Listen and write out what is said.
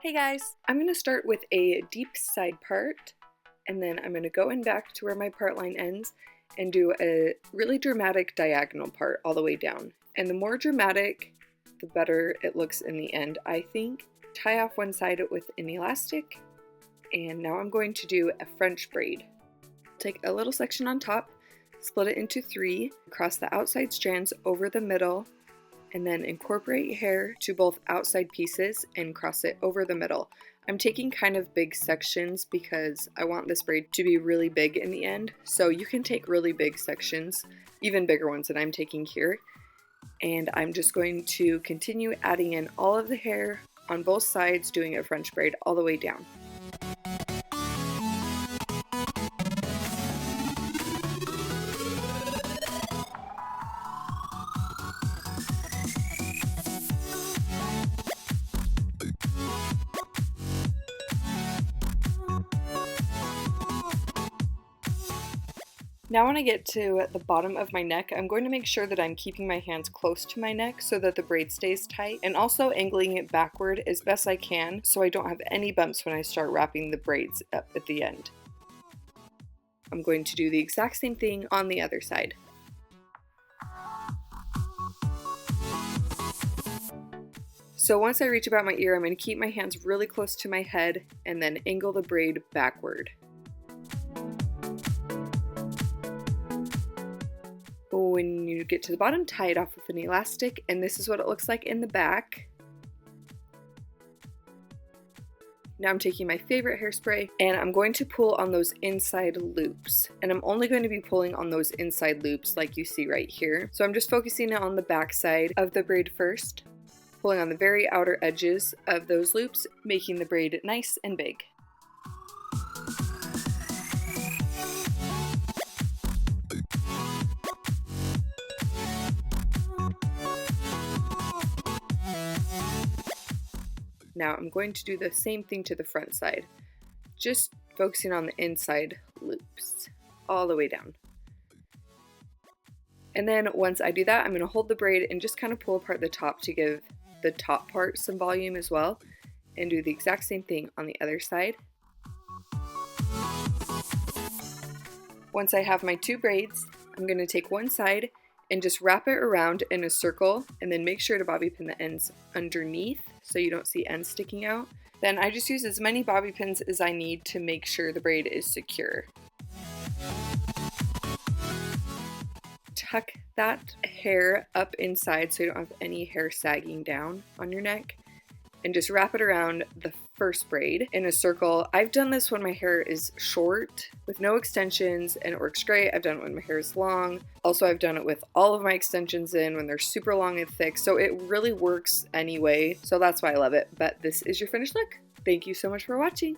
Hey guys! I'm going to start with a deep side part, and then I'm going to go in back to where my part line ends and do a really dramatic diagonal part all the way down. And the more dramatic, the better it looks in the end, I think. Tie off one side with an elastic, and now I'm going to do a French braid. Take a little section on top, split it into 3, cross the outside strands over the middle, and then incorporate hair to both outside pieces and cross it over the middle. I'm taking kind of big sections because I want this braid to be really big in the end, so you can take really big sections, even bigger ones than I'm taking here, and I'm just going to continue adding in all of the hair on both sides, doing a French braid all the way down. Now when I get to the bottom of my neck, I'm going to make sure that I'm keeping my hands close to my neck so that the braid stays tight, and also angling it backward as best I can so I don't have any bumps when I start wrapping the braids up at the end. I'm going to do the exact same thing on the other side. So once I reach about my ear, I'm going to keep my hands really close to my head and then angle the braid backward. When you get to the bottom, tie it off with an elastic, and this is what it looks like in the back. Now I'm taking my favorite hairspray and I'm going to pull on those inside loops, and I'm only going to be pulling on those inside loops like you see right here. So I'm just focusing on the back side of the braid first, pulling on the very outer edges of those loops, making the braid nice and big. Now I'm going to do the same thing to the front side, just focusing on the inside loops all the way down. And then once I do that, I'm going to hold the braid and just kind of pull apart the top to give the top part some volume as well, and do the exact same thing on the other side. Once I have my 2 braids, I'm going to take one side and just wrap it around in a circle, and then make sure to bobby pin the ends underneath so you don't see ends sticking out. Then I just use as many bobby pins as I need to make sure the braid is secure. Tuck that hair up inside so you don't have any hair sagging down on your neck, and just wrap it around the first braid in a circle. I've done this when my hair is short with no extensions and it works great. I've done it when my hair is long. Also, I've done it with all of my extensions in when they're super long and thick, so it really works anyway. So that's why I love it. But this is your finished look. Thank you so much for watching.